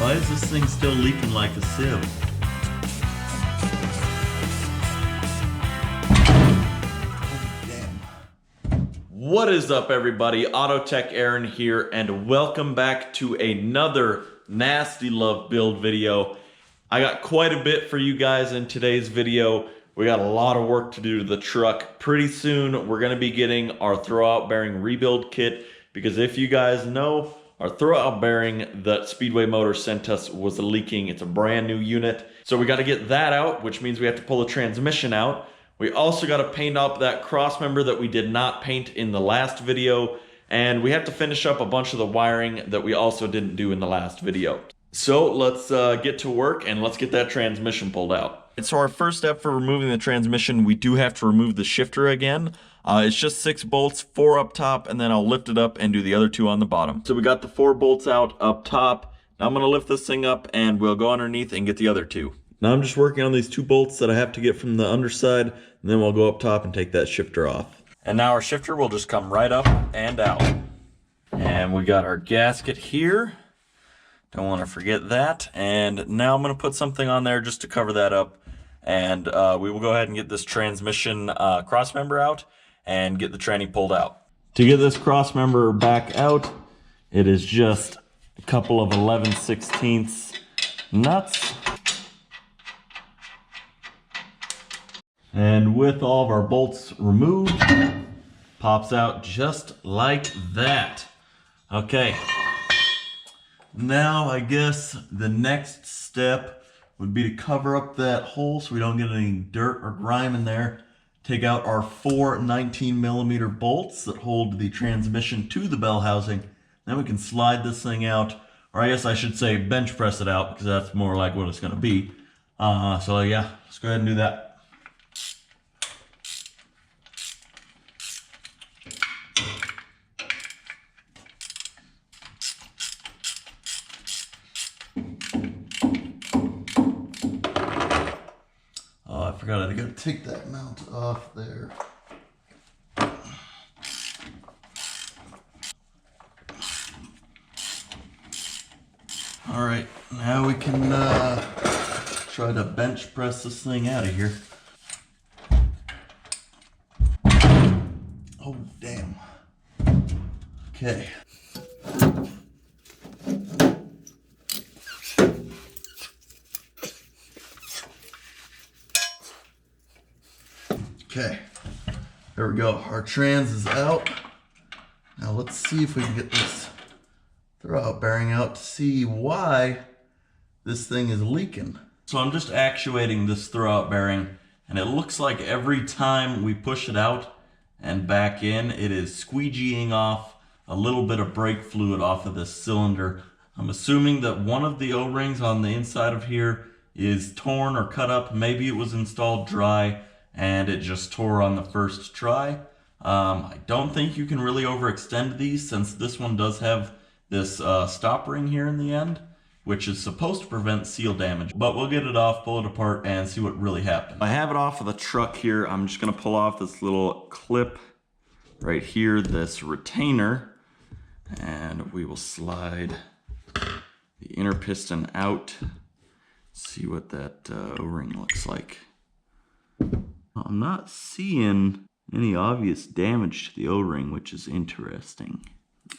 Why is this thing still leaking like a sieve? What is up, everybody? Autotech Aaron here, and welcome back to another nasty love build video. I got quite a bit for you guys in today's video. We got a lot of work to do to the truck. Pretty soon, we're gonna be getting our throwout bearing rebuild kit, because if you guys know, our throwout bearing that Speedway Motor sent us was leaking. It's a brand new unit. So we gotta get that out, which means we have to pull the transmission out. We also got to paint up that cross member that we did not paint in the last video, and we have to finish up a bunch of the wiring that we also didn't do in the last video. So let's get to work and let's get that transmission pulled out. And so our first step for removing the transmission, we do have to remove the shifter again. It's just 6 bolts, 4 up top, and then I'll lift it up and do the other 2 on the bottom. So we got the 4 bolts out up top. Now I'm going to lift this thing up and we'll go underneath and get the other 2. Now I'm just working on these 2 bolts that I have to get from the underside, and then we'll go up top and take that shifter off. And now our shifter will just come right up and out. And we got our gasket here. Don't want to forget that. And now I'm going to put something on there just to cover that up. And we will go ahead and get this transmission cross member out and get the tranny pulled out. To get this cross member back out, it is just a couple of 11/16 nuts. And with all of our bolts removed, pops out just like that. Okay, now I guess the next step would be to cover up that hole so we don't get any dirt or grime in there. Take out our 4 19mm bolts that hold the transmission to the bell housing. Then we can slide this thing out, or I guess I should say bench press it out, because that's more like what it's gonna be. So yeah, let's go ahead and do that. I forgot I gotta take that mount off there. All right, now we can try to bench press this thing out of here. Oh, damn. Okay. Okay, there we go. Our trans is out. Now let's see if we can get this throwout bearing out to see why this thing is leaking. So I'm just actuating this throwout bearing, and it looks like every time we push it out and back in, it is squeegeeing off a little bit of brake fluid off of this cylinder. I'm assuming that one of the O-rings on the inside of here is torn or cut up. Maybe it was installed dry and it just tore on the first try. I don't think you can really overextend these, since this one does have this stop ring here in the end, which is supposed to prevent seal damage. But we'll get it off, pull it apart, and see what really happened. I have it off of the truck here. I'm just gonna pull off this little clip right here, this retainer, and we will slide the inner piston out. See what that O-ring looks like. I'm not seeing any obvious damage to the O-ring, which is interesting.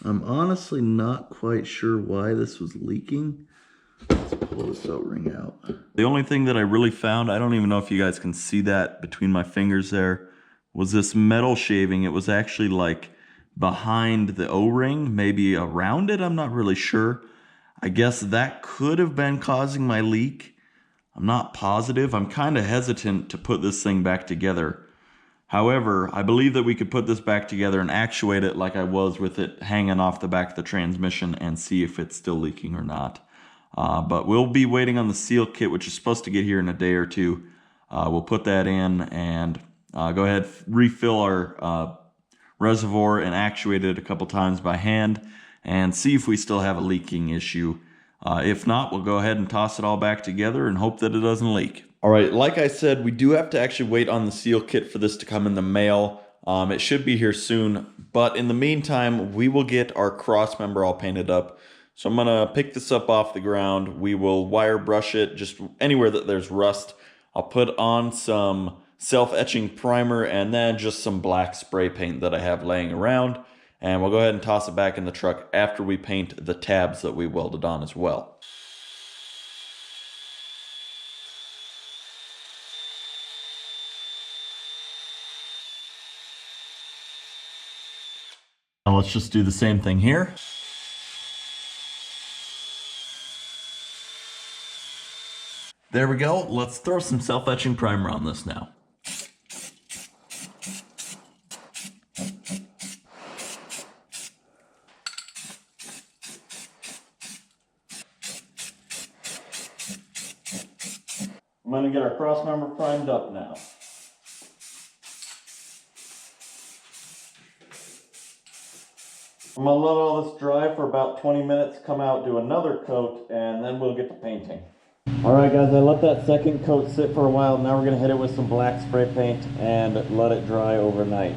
I'm honestly not quite sure why this was leaking. Let's pull this O-ring out. The only thing that I really found, I don't even know if you guys can see that between my fingers there, was this metal shaving. It was actually like behind the O-ring, maybe around it, I'm not really sure. I guess that could have been causing my leak. I'm not positive. I'm kind of hesitant to put this thing back together. However, I believe that we could put this back together and actuate it like I was with it hanging off the back of the transmission and see if it's still leaking or not. But we'll be waiting on the seal kit, which is supposed to get here in a day or 2. We'll put that in and go ahead, refill our reservoir and actuate it a couple times by hand and see if we still have a leaking issue. If not, we'll go ahead and toss it all back together and hope that it doesn't leak. All right, like I said, we do have to actually wait on the seal kit for this to come in the mail. It should be here soon, but in the meantime, we will get our cross member all painted up. So I'm gonna pick this up off the ground. We will wire brush it just anywhere that there's rust. I'll put on some self-etching primer and then just some black spray paint that I have laying around. And we'll go ahead and toss it back in the truck after we paint the tabs that we welded on as well. Now let's just do the same thing here. There we go. Let's throw some self-etching primer on this now. I'm going to get our crossmember primed up now. I'm going to let all this dry for about 20 minutes, come out, do another coat, and then we'll get to painting. Alright guys, I let that second coat sit for a while. Now we're going to hit it with some black spray paint and let it dry overnight.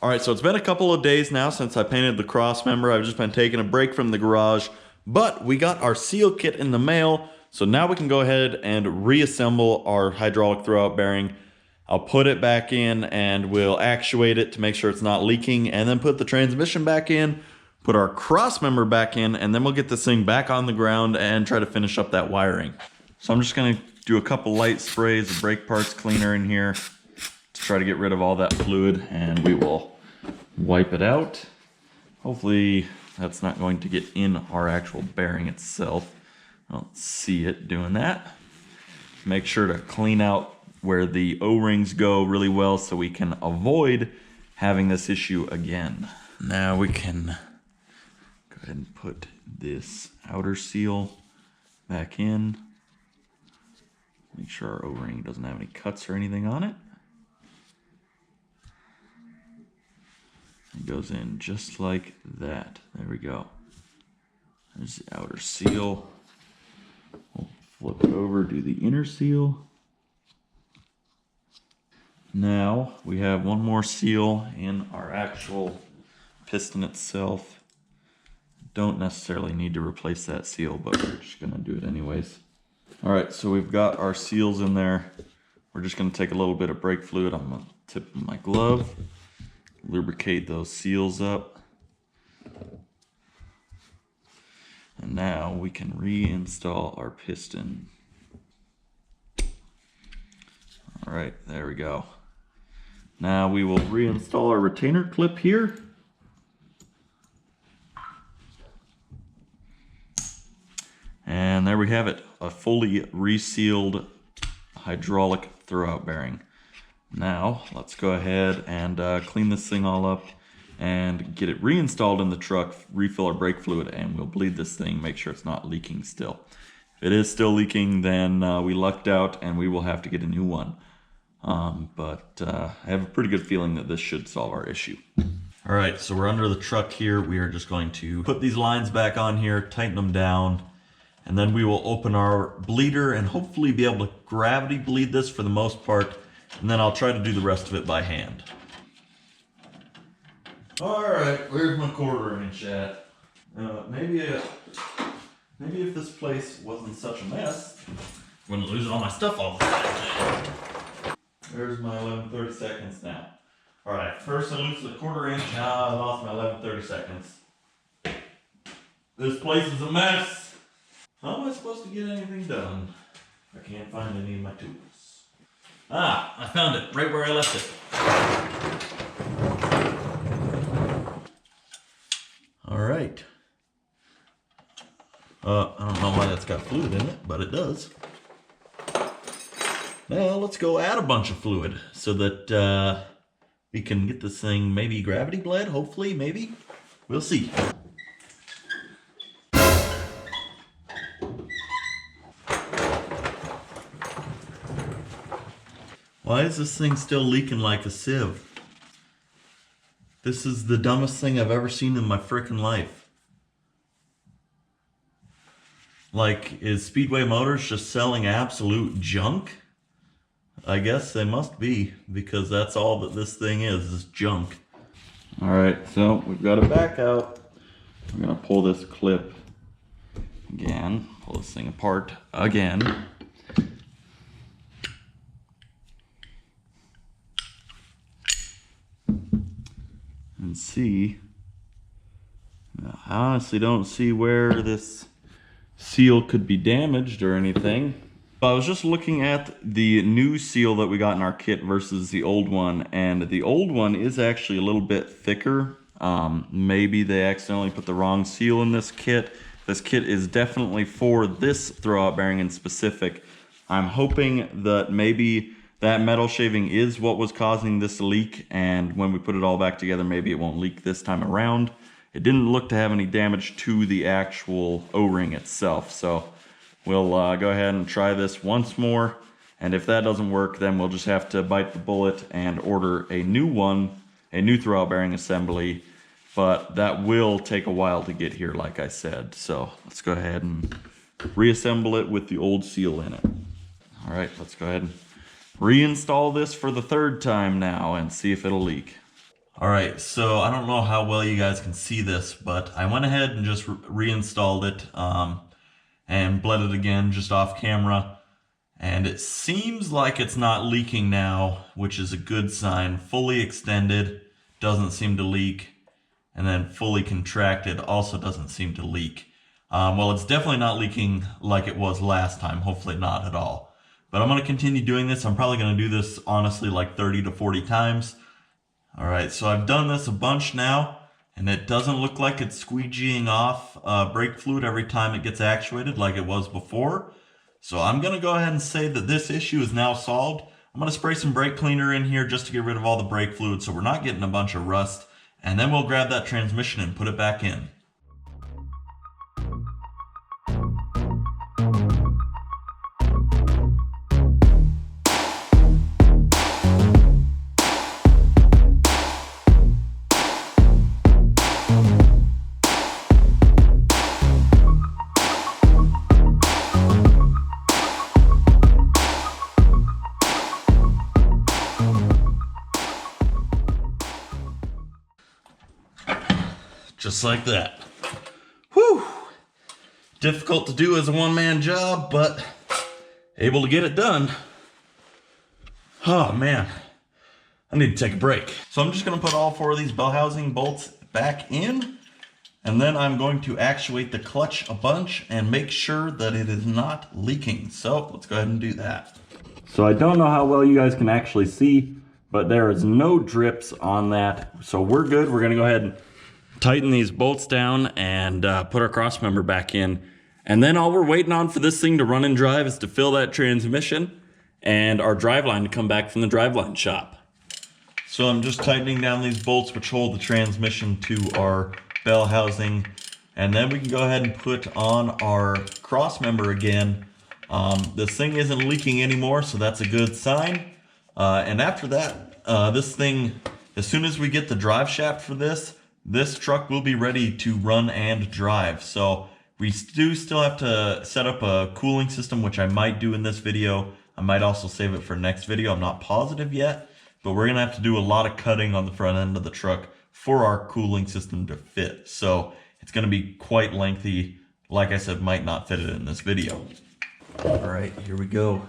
Alright, so it's been a couple of days now since I painted the cross member. I've just been taking a break from the garage, but we got our seal kit in the mail, so now we can go ahead and reassemble our hydraulic throwout bearing. I'll put it back in and we'll actuate it to make sure it's not leaking, and then put the transmission back in, put our cross member back in, and then we'll get this thing back on the ground and try to finish up that wiring. So I'm just going to do a couple light sprays of brake parts cleaner in here to try to get rid of all that fluid, and we will wipe it out. Hopefully that's not going to get in our actual bearing itself. I don't see it doing that. Make sure to clean out where the O-rings go really well so we can avoid having this issue again. Now we can go ahead and put this outer seal back in. Make sure our O-ring doesn't have any cuts or anything on it. It goes in just like that. There we go. There's the outer seal. We'll flip it over, do the inner seal. Now we have one more seal in our actual piston itself. Don't necessarily need to replace that seal, but we're just gonna do it anyways. All right, so we've got our seals in there. We're just gonna take a little bit of brake fluid. I'm gonna tip my glove, lubricate those seals up. And now we can reinstall our piston. All right, there we go. Now we will reinstall our retainer clip here. And there we have it, a fully resealed hydraulic throwout bearing. Now let's go ahead and clean this thing all up and get it reinstalled in the truck, refill our brake fluid, and we'll bleed this thing, make sure it's not leaking still. If it is still leaking, then we lucked out and we will have to get a new one. But I have a pretty good feeling that this should solve our issue. All right, so we're under the truck here. We are just going to put these lines back on here, tighten them down, and then we will open our bleeder and hopefully be able to gravity bleed this for the most part, and then I'll try to do the rest of it by hand. All right, where's my 1/4 inch at? Maybe if this place wasn't such a mess, I wouldn't lose all my stuff all the time. There's my 11/30 seconds now. All right, first I lose the 1/4 inch, now I lost my 11/30 seconds. This place is a mess. How am I supposed to get anything done if I can't find any of my tools? Ah, I found it, right where I left it. All right. I don't know why that's got fluid in it, but it does. Now let's go add a bunch of fluid so that we can get this thing maybe gravity bled, hopefully, maybe. We'll see. Why is this thing still leaking like a sieve? This is the dumbest thing I've ever seen in my frickin' life. Like, is Speedway Motors just selling absolute junk? I guess they must be, because that's all that this thing is junk. All right, so we've got it back out. I'm gonna pull this clip again, pull this thing apart again. And see, I honestly don't see where this seal could be damaged or anything. I was just looking at the new seal that we got in our kit versus the old one, and the old one is actually a little bit thicker. Maybe they accidentally put the wrong seal in this kit. This kit is definitely for this throwout bearing in specific. I'm hoping that maybe that metal shaving is what was causing this leak, and when we put it all back together, maybe it won't leak this time around. It didn't look to have any damage to the actual O-ring itself, so we'll go ahead and try this once more, and if that doesn't work, then we'll just have to bite the bullet and order a new one, a new throwout bearing assembly, but that will take a while to get here, like I said. So let's go ahead and reassemble it with the old seal in it. All right, let's go ahead and reinstall this for the third time now and see if it'll leak. All right, so I don't know how well you guys can see this, but I went ahead and just reinstalled it and bled it again just off camera. And it seems like it's not leaking now, which is a good sign. Fully extended, doesn't seem to leak. And then fully contracted also doesn't seem to leak. Well, it's definitely not leaking like it was last time, hopefully not at all. But I'm gonna continue doing this. I'm probably gonna do this honestly like 30 to 40 times. All right, so I've done this a bunch now, and it doesn't look like it's squeegeeing off brake fluid every time it gets actuated like it was before. So I'm gonna go ahead and say that this issue is now solved. I'm gonna spray some brake cleaner in here just to get rid of all the brake fluid so we're not getting a bunch of rust, and then we'll grab that transmission and put it back in. Just like that. Whew! Difficult to do as a one-man job, but able to get it done. Oh man, I need to take a break. So I'm just gonna put all 4 of these bell housing bolts back in, and then I'm going to actuate the clutch a bunch and make sure that it is not leaking. So let's go ahead and do that. So I don't know how well you guys can actually see, but there is no drips on that. So we're good. We're gonna go ahead and tighten these bolts down and put our crossmember back in. And then all we're waiting on for this thing to run and drive is to fill that transmission and our driveline to come back from the driveline shop. So I'm just tightening down these bolts which hold the transmission to our bell housing. And then we can go ahead and put on our crossmember again. This thing isn't leaking anymore, so that's a good sign. And after that, this thing, as soon as we get the drive shaft for this truck will be ready to run and drive. So we do still have to set up a cooling system, which I might do in this video. I might also save it for next video. I'm not positive yet, but we're gonna have to do a lot of cutting on the front end of the truck for our cooling system to fit. So it's gonna be quite lengthy. Like I said, might not fit it in this video. All right, here we go.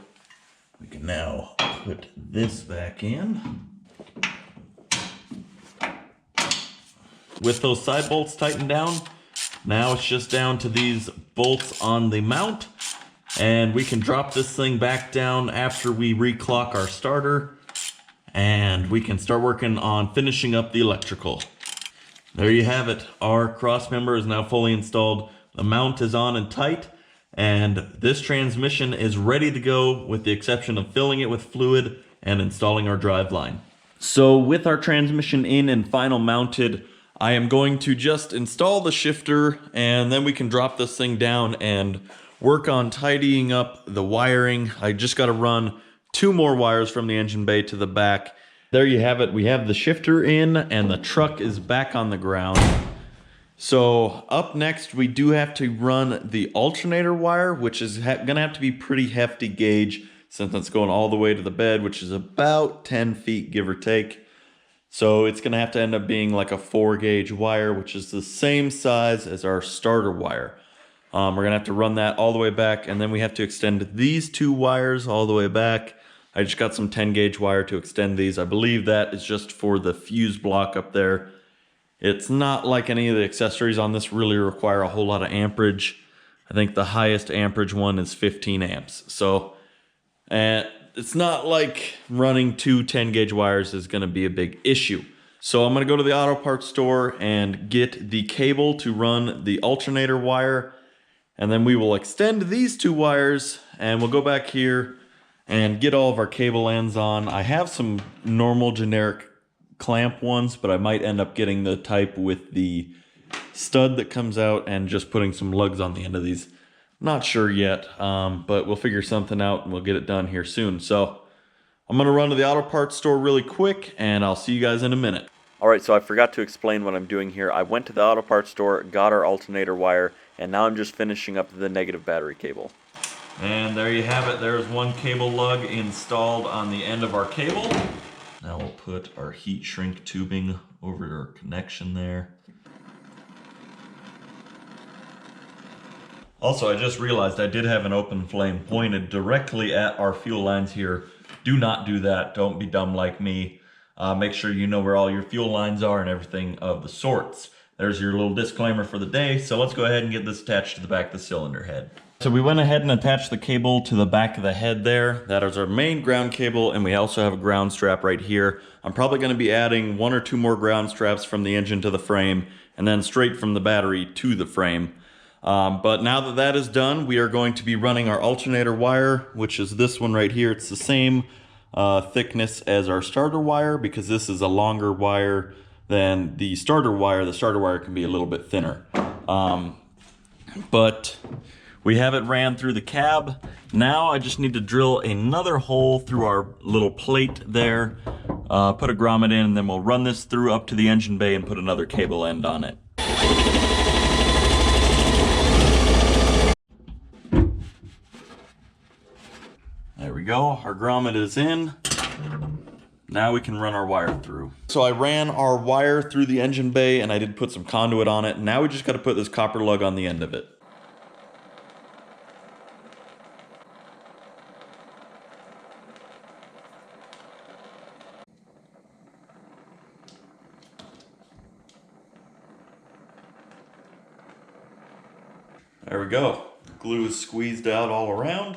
We can now put this back in. With those side bolts tightened down, now it's just down to these bolts on the mount, and we can drop this thing back down after we reclock our starter, and we can start working on finishing up the electrical. There you have it. Our crossmember is now fully installed. The mount is on and tight, and this transmission is ready to go with the exception of filling it with fluid and installing our driveline. So with our transmission in and final mounted, I am going to just install the shifter, and then we can drop this thing down and work on tidying up the wiring. I just got to run 2 more wires from the engine bay to the back. There you have it. We have the shifter in and the truck is back on the ground. So up next, we do have to run the alternator wire, which is going to have to be pretty hefty gauge since it's going all the way to the bed, which is about 10 feet, give or take. So it's going to have to end up being like a 4-gauge wire, which is the same size as our starter wire. We're going to have to run that all the way back, and then we have to extend these 2 wires all the way back. I just got some 10-gauge wire to extend these. I believe that is just for the fuse block up there. It's not like any of the accessories on this really require a whole lot of amperage. I think the highest amperage one is 15 amps. So it's not like running 2 10-gauge wires is going to be a big issue. So I'm going to go to the auto parts store and get the cable to run the alternator wire. And then we will extend these 2 wires and we'll go back here and get all of our cable ends on. I have some normal generic clamp ones, but I might end up getting the type with the stud that comes out and just putting some lugs on the end of these. Not sure yet, but we'll figure something out and we'll get it done here soon. So I'm going to run to the auto parts store really quick and I'll see you guys in a minute. Alright, so I forgot to explain what I'm doing here. I went to the auto parts store, got our alternator wire, and now I'm just finishing up the negative battery cable. And there you have it. There's one cable lug installed on the end of our cable. Now we'll put our heat shrink tubing over our connection there. Also, I just realized I did have an open flame pointed directly at our fuel lines here. Do not do that. Don't be dumb like me. Make sure you know where all your fuel lines are and everything of the sorts. There's your little disclaimer for the day. So let's go ahead and get this attached to the back of the cylinder head. So we went ahead and attached the cable to the back of the head there. That is our main ground cable, and we also have a ground strap right here. I'm probably going to be adding 1 or 2 more ground straps from the engine to the frame, and then straight from the battery to the frame. But now that that is done, we are going to be running our alternator wire, which is this one right here. It's the same thickness as our starter wire because this is a longer wire than the starter wire. The starter wire can be a little bit thinner. But we have it ran through the cab. Now I just need to drill another hole through our little plate there, put a grommet in, and then we'll run this through up to the engine bay and put another cable end on it. There we go, our grommet is in. Now we can run our wire through. So I ran our wire through the engine bay and I did put some conduit on it. Now we just got to put this copper lug on the end of it. There we go. Glue is squeezed out all around.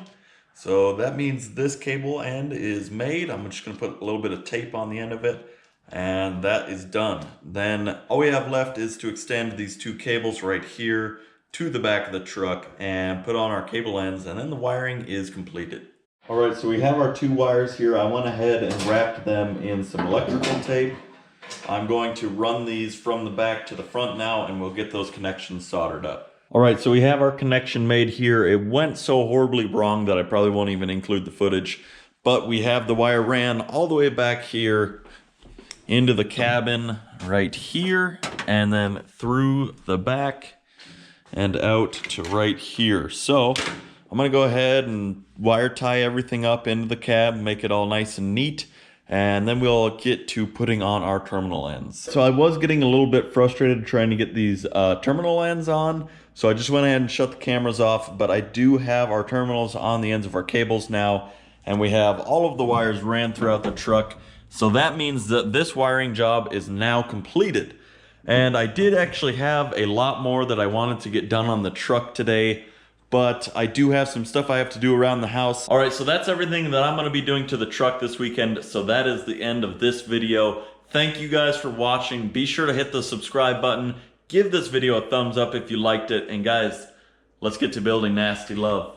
So that means this cable end is made. I'm just going to put a little bit of tape on the end of it, and that is done. Then all we have left is to extend these 2 cables right here to the back of the truck and put on our cable ends, and then the wiring is completed. All right, so we have our 2 wires here. I went ahead and wrapped them in some electrical tape. I'm going to run these from the back to the front now, and we'll get those connections soldered up. All right, so we have our connection made here. It went so horribly wrong that I probably won't even include the footage, but we have the wire ran all the way back here into the cabin right here, and then through the back and out to right here. So I'm gonna go ahead and wire tie everything up into the cab, make it all nice and neat, and then we'll get to putting on our terminal ends. So I was getting a little bit frustrated trying to get these terminal ends on, so I just went ahead and shut the cameras off, but I do have our terminals on the ends of our cables now, and we have all of the wires ran throughout the truck. So that means that this wiring job is now completed. And I did actually have a lot more that I wanted to get done on the truck today, but I do have some stuff I have to do around the house. All right, so that's everything that I'm gonna be doing to the truck this weekend. So that is the end of this video. Thank you guys for watching. Be sure to hit the subscribe button. Give this video a thumbs up if you liked it. And guys, let's get to building nasty love.